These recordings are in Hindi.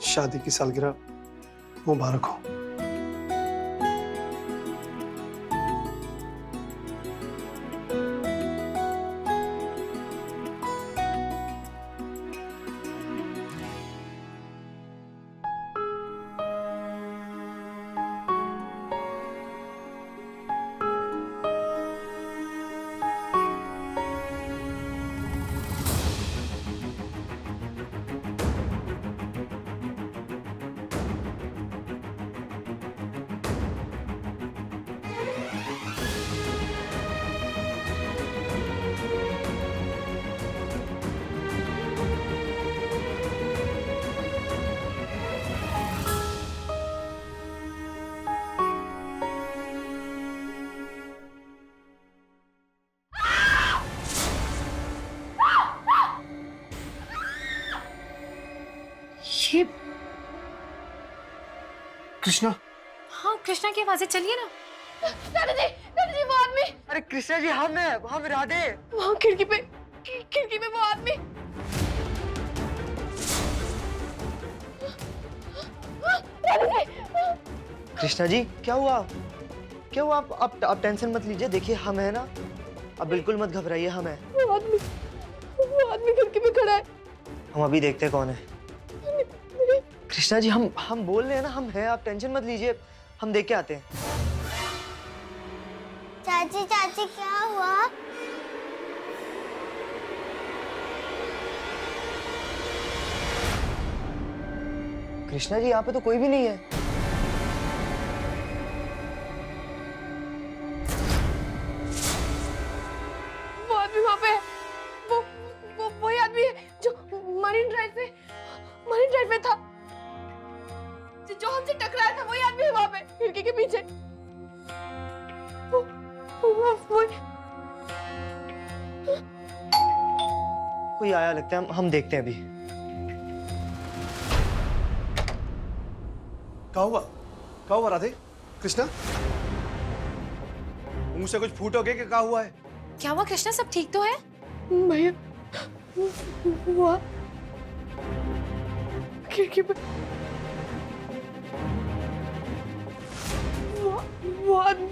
शादी की सालगिरह मुबारक हो। ये कृष्णा, हाँ, कृष्णा की आवाजें, चलिए ना। दादाजी वो आदमी। अरे कृष्णा जी, हम राधे। वहाँ खिड़की पे वो आदमी। कृष्णा जी, क्या हुआ? क्या हुआ? आप टेंशन मत लीजिए, देखिए हम है ना, आप बिल्कुल मत घबराइए, हम है। वो आदमी खिड़की पे खड़ा है। हम अभी देखते हैं कौन है। कृष्णा जी, हम बोल रहे हैं ना, हम हैं, आप टेंशन मत लीजिए, हम देख के आते हैं। चाची क्या हुआ? कृष्णा जी, यहाँ पे तो कोई भी नहीं है। वो आदमी वहाँ पे है। वही आदमी है जो मरीन ड्राइव पे था। जो हमसे टकराया था, वही आदमी है वहाँ पे खिड़की के पीछे। कोई आया लगता है, हम देखते हैं अभी। क्या हुआ राधे? कृष्णा, मुंह से कुछ फूटोगे कि क्या हुआ है? क्या हुआ कृष्णा, सब ठीक तो है? भैया, वो खिड़की पे वो आदमी।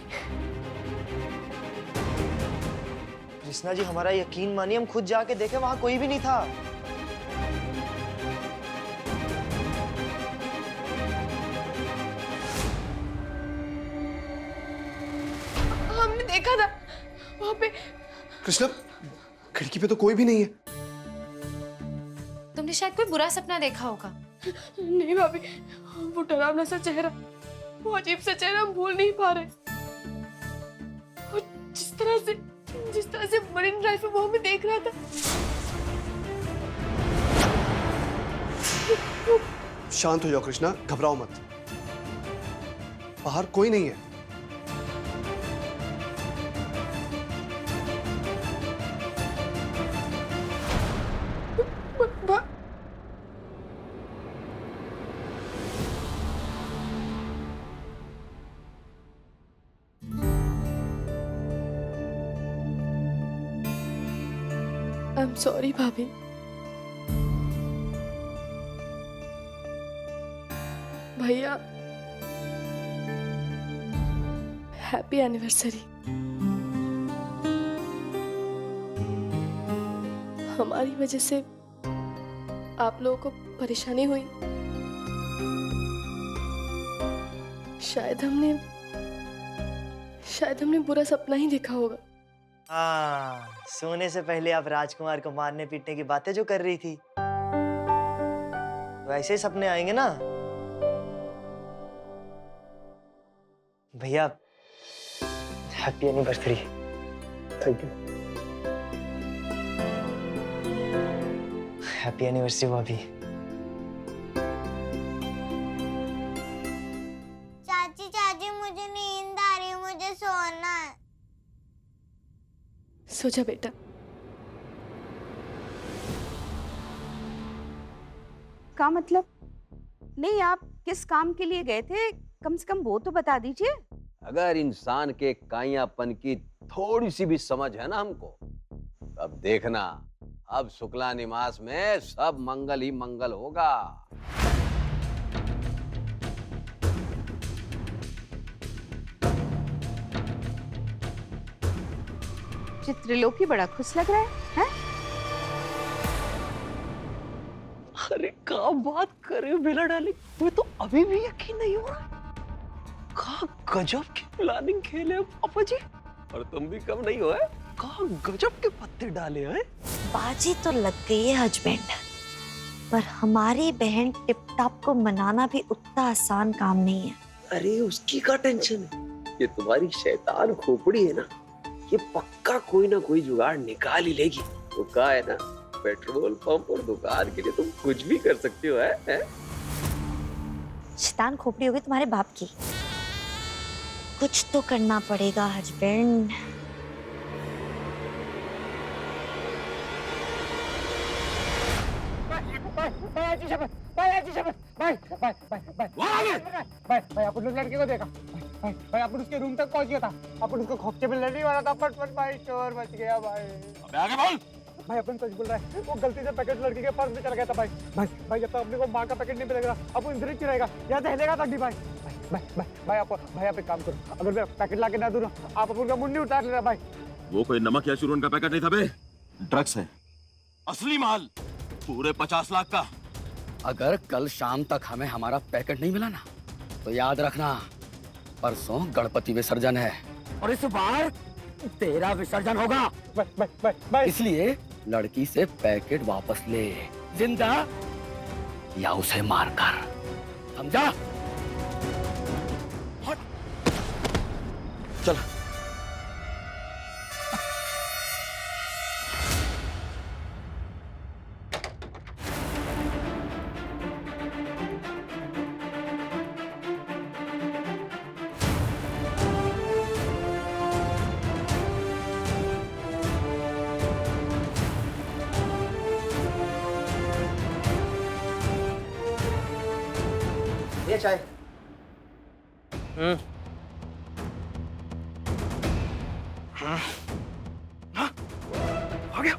कृष्णा जी, हमारा यकीन मानिए, हम खुद जाके देखे, वहां कोई भी नहीं था। हमने देखा था वहाँ पे। कृष्णा, खिड़की पे तो कोई भी नहीं है। तुमने शायद कोई बुरा सपना देखा होगा। नहीं भाभी, वो डरावना सा चेहरा, वो अजीब सा चेहरा हम भूल नहीं पा रहे। और जिस तरह से मरीन ड्राइव पे वो हमें देख रहा था। शांत हो जाओ कृष्णा, घबराओ मत। बाहर कोई नहीं है। आई एम सॉरी भाभी। भैया, हैप्पी एनिवर्सरी। हमारी वजह से आप लोगों को परेशानी हुई। शायद हमने बुरा सपना ही देखा होगा। हाँ, सोने से पहले आप राजकुमार को मारने पीटने की बातें जो कर रही थी, तो ऐसे ही सपने आएंगे ना। भैया, happy anniversary. Thank you. Happy anniversary भाभी। चाची मुझे नींद आ रही है, मुझे सोना है। सो जा बेटा। का मतलब? नहीं, आप किस काम के लिए गए थे, कम से कम वो तो बता दीजिए। अगर इंसान के काइयापन की थोड़ी सी भी समझ है ना हमको, अब देखना, अब शुक्ला निवास में सब मंगल ही मंगल होगा। आज त्रिलोकी बड़ा खुश लग रहा है, हैं? अरे क्या बात करे बेला डार्लिंग, मुझे तो अभी भी यकीन नहीं हो रहा। क्या गजब की प्लानिंग खेले हैं पापा जी। और तुम भी कम नहीं हो है? क्या गजब के पत्ते डाले हैं। बाजी तो लग गई है हस्बैंड, पर हमारी बहन टिपटाप को मनाना भी उतना आसान काम नहीं है। अरे उसकी क्या टेंशन है, ये तुम्हारी शैतान खोपड़ी है ना, ये पक्का कोई ना कोई जुगाड़ निकाल ही लेगी। तो क्या है ना, पेट्रोल पंप और दुकान के लिए तुम कुछ भी कर सकती हो है? शैतान खोपड़ी होगी तुम्हारे बाप की। कुछ तो करना पड़ेगा हस्बैंड। भाई अपन उस लड़के को देखा। भाई अपन उसके रूम तक पहुंच गया था। अपन उसको खोपचे में लड़ने वाला था, फट भाई चोर बच गया भाई। अबे आगे बोल। भाई अपन सच बोल रहा है, वो गलती से पैकेट लड़के के पर्स में चला गया था भाई। भाई जब तक अपने को माँ का पैकेट नहीं मिलेगा अपन इधर ही चिरेगा या दहलेगा तक नहीं भाई। भाई आप एक काम करो, अगर मैं पैकेट ला के ना दूं ना, आप अपन का मुंडी उतार लेना भाई। वो कोई नमक या चूरन का पैकेट नहीं था बे, ड्रग्स है, असली माल, पूरे 50 लाख का। अगर कल शाम तक हमें हमारा पैकेट नहीं मिला ना, तो याद रखना परसों गणपति विसर्जन है और इस बार तेरा विसर्जन होगा। इसलिए लड़की से पैकेट वापस ले, जिंदा या उसे मारकर, समझा? चल ये चाय। आ गया।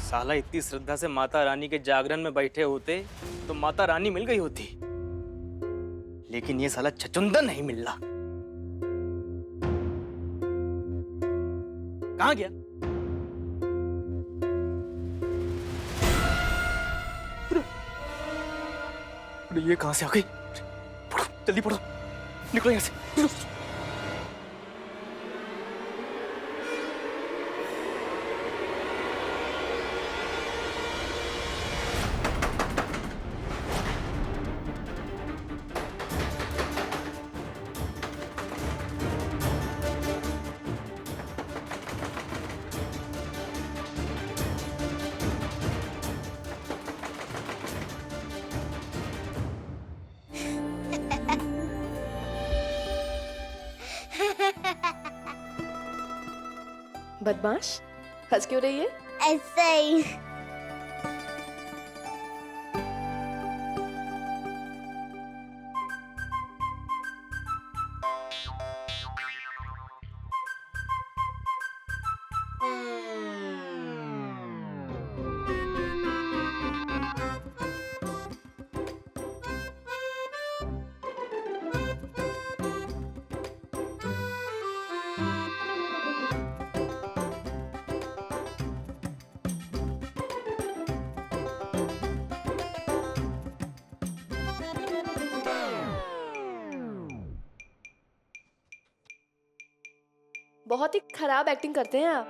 साला इतनी श्रद्धा से माता रानी के जागरण में बैठे होते तो माता रानी मिल गई होती, लेकिन ये साला छचुंदर नहीं मिल रहा। कहाँ गया? अरे ये कहाँ से आ गई? पढ़ो, जल्दी पढ़ो, निकलो यहाँ से। बदमाश, हंस क्यों रही है? ऐसा ही। बहुत ही खराब एक्टिंग करते हैं आप।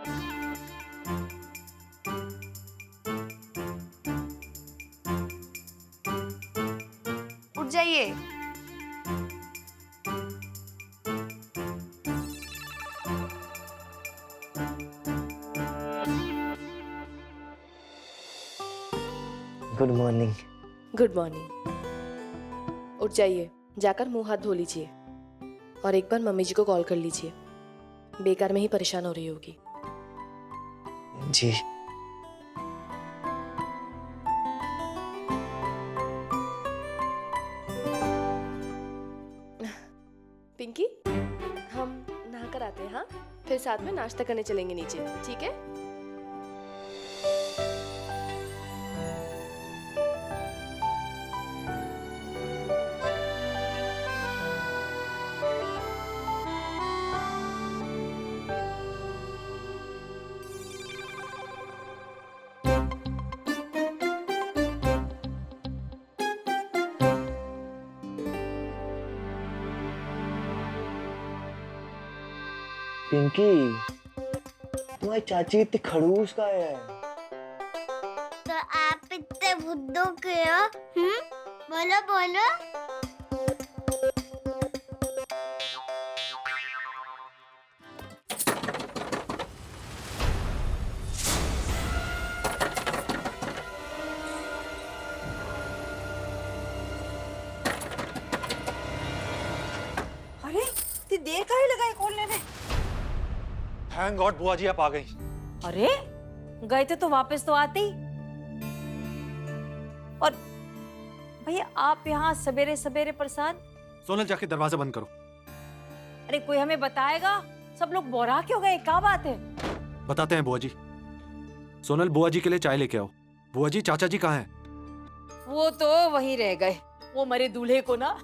उठ जाइए। Good morning. Good morning. उठ जाइए, जाकर मुंह हाथ धो लीजिए और एक बार मम्मी जी को कॉल कर लीजिए, बेकार में ही परेशान हो रही होगी। जी। पिंकी, हम नहा कर आते हैं, हाँ? फिर साथ में नाश्ता करने चलेंगे नीचे, ठीक है? पिंकी, तुम्हारी चाची इतनी खड़ूस का है? तो आप इतने बुद्धू के हो? बोलो बोलो। अरे इतनी देर का ही लगाई खोलने में। थैंक गॉड बुआ जी आप आ गई। अरे गए थे तो वापस तो आते ही। और भैया आप यहाँ सवेरे सवेरे प्रसाद। सोनल जाके दरवाजा बंद करो। अरे कोई हमें बताएगा? सब लोग बोरा क्यों गए? क्या बात है? बताते हैं बुआ जी। सोनल बुआ जी के लिए चाय लेके आओ। बुआ जी चाचा जी कहाँ हैं? वो तो वहीं रह गए। वो मरे दूल्हे को ना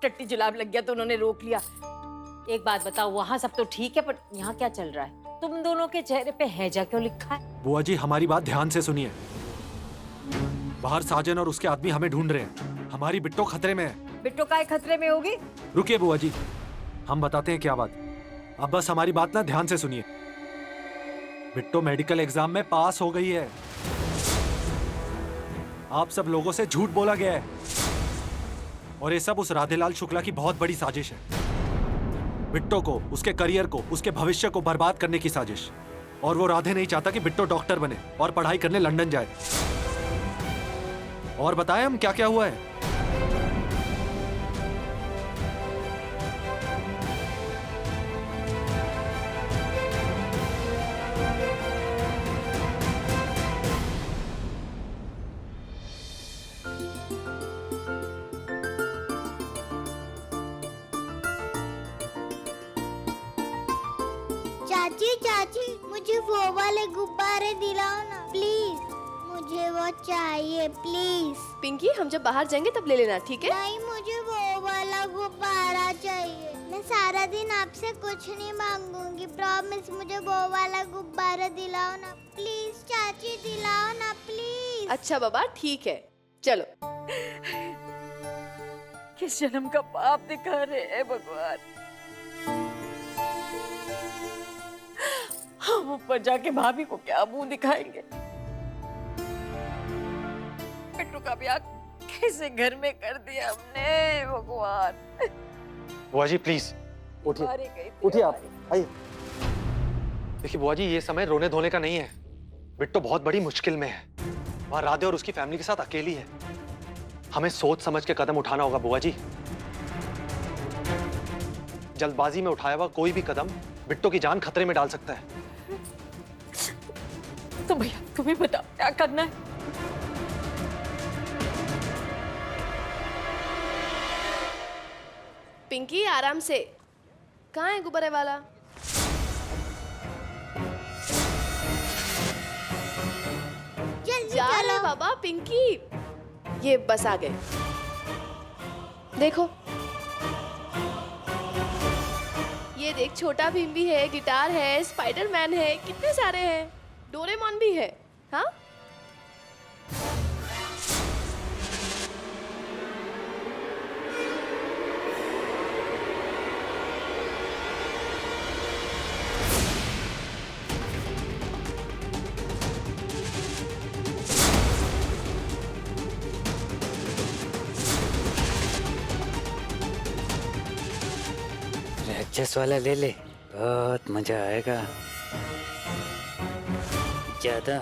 टट्टी जुलाब लग गया तो उन्होंने रोक लिया। एक बात बताओ, वहाँ सब तो ठीक है, पर यहाँ क्या चल रहा है? तुम दोनों के चेहरे पे हैजा क्यों लिखा है? बुआ जी हमारी बात ध्यान से सुनिए। बाहर साजन और उसके आदमी हमें ढूंढ रहे हैं। हमारी बिट्टो खतरे में है। बिट्टो काय खतरे में होगी? रुकिए बुआ जी, हम बताते हैं क्या बात। अब बस हमारी बात ना ध्यान से सुनिए। बिट्टो मेडिकल एग्जाम में पास हो गई है। आप सब लोगों से झूठ बोला गया है और ये सब उस राधेलाल शुक्ला की बहुत बड़ी साजिश है। बिट्टो को, उसके करियर को, उसके भविष्य को बर्बाद करने की साजिश। और वो राधे नहीं चाहता कि बिट्टो डॉक्टर बने और पढ़ाई करने लंदन जाए। और बताएं हम क्या क्या हुआ है? चाची चाची मुझे वो वाले गुब्बारे दिलाओ ना प्लीज। मुझे वो चाहिए प्लीज। पिंकी हम जब बाहर जाएंगे तब ले लेना, ठीक है? नहीं मुझे वो वाला गुब्बारा चाहिए। मैं सारा दिन आपसे कुछ नहीं मांगूंगी, प्रॉमिस। मुझे वो वाला गुब्बारा दिलाओ ना प्लीज। चाची दिलाओ ना प्लीज। अच्छा बाबा ठीक है, चलो। किस जन्म का पाप दिखा रहे हैं भगवान। हम ऊपर जाके भाभी को क्या मुंह दिखाएंगे? बिट्टू का ब्याह कैसे घर में कर दिया हमने भगवान। बुआ जी प्लीज उठिए, उठिए आप आइए। देखिए बुआ जी, ये समय रोने धोने का नहीं है। बिट्टो बहुत बड़ी मुश्किल में है। वहाँ राधे और उसकी फैमिली के साथ अकेली है। हमें सोच समझ के कदम उठाना होगा बुआ जी। जल्दबाजी में उठाया हुआ कोई भी कदम बिट्टो की जान खतरे में डाल सकता है। तो भैया तुम्हें बताओ क्या करना है? पिंकी आराम से। कहाँ है गुब्बारे वाला? जल्दी जा रहे चलो बाबा। पिंकी ये बस आ गए। देखो ये देख, छोटा भीम भी है, गिटार है, स्पाइडरमैन है, कितने सारे हैं। डोरेमोन भी है। हाँ राक्षस वाला ले ले, बहुत मजा आएगा। ज्यादा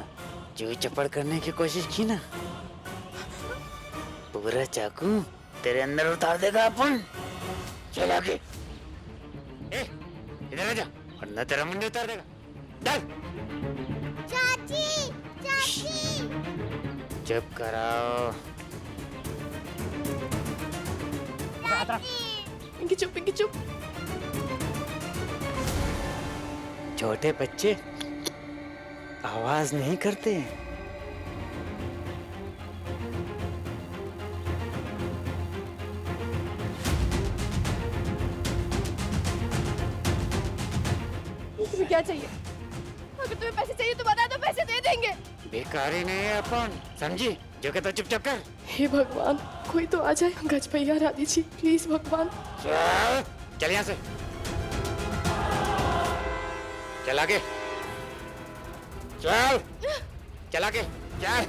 चू चपड़ करने की कोशिश की ना, पूरा चाकू तेरे अंदर उतार देगा अपन। चल आगे। इधर आजा, वरना तेरा मुंडी उतार देगा। चल। चाची चाची। चुप कराओ। पिंकी चुप, पिंकी चुप। छोटे बच्चे आवाज नहीं करते हैं। तुम्हें क्या चाहिए? अगर तुम्हें पैसे चाहिए तो बता दो, पैसे दे देंगे। बेकारी नहीं है अपन, समझी? जो कहता चुपचाप कर। हे भगवान, कोई तो आ जाए। गज भैया, राधी जी, प्लीज भगवान। चल यहाँ से, चल आगे, चल, चल आगे, चल।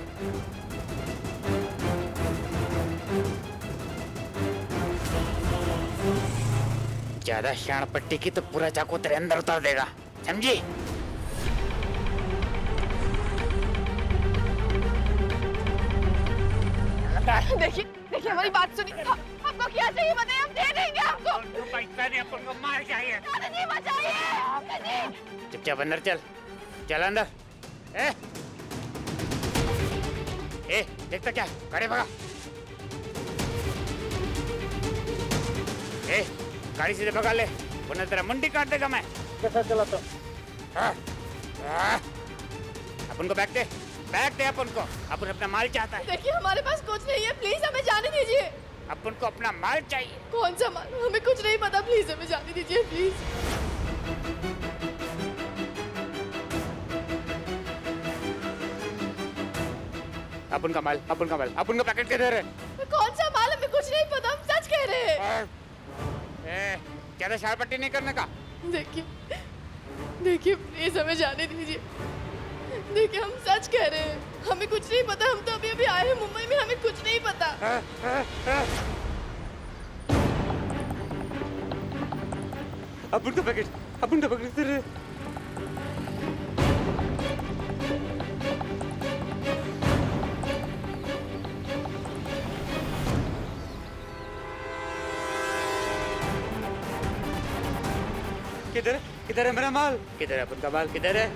ज्यादा शान पट्टी की तो पूरा चाकू तेरे अंदर उतार देगा, समझी? देखिए देखिए, हमारी बात सुनिए। आपको क्या चाहिए बताइए, हम दे देंगे आपको। पैसा नहीं, अपन को माल चाहिए। दादाजी बचाइए। चुपचाप अंदर चल, चल अंदर। ए, देखता क्या? गाड़ी भगा। ए, गाड़ी सीधे भगा ले, वरना तेरा मुंडी काट देगा मैं। कैसा चलाता? अपन को बैग दे, बैग दे अपन को। अपन अपना माल चाहता है। देखिए, हमारे पास कुछ नहीं है, प्लीज हमें जाने दीजिए। अपन को अपना माल चाहिए। कौन सा माल? हमें कुछ नहीं पता, प्लीज हमें जाने दीजिए, प्लीज। अपन का माल, अपन का माल, अपन का पैकेट किधर है? कौन सा माल? हमें कुछ नहीं पता, हम सच कह रहे हैं। ज्यादा शार पट्टी नहीं करने का। देखिए देखिए, प्लीज हमें जाने दीजिए। देखिए, हम सच कह रहे हैं, हमें कुछ नहीं पता। हम तो अभी अभी आए हैं मुंबई में, हमें कुछ नहीं पता। अपन का पैकेट, अपन का पैकेट किधर है? किधर है? किधर है मेरा माल? किधर है अपन का माल? किधर है?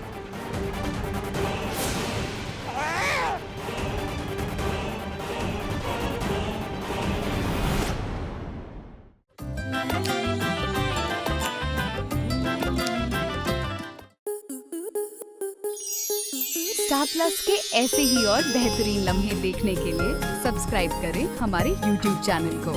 स्टार प्लस के ऐसे ही और बेहतरीन लम्हे देखने के लिए सब्सक्राइब करें हमारे YouTube चैनल को।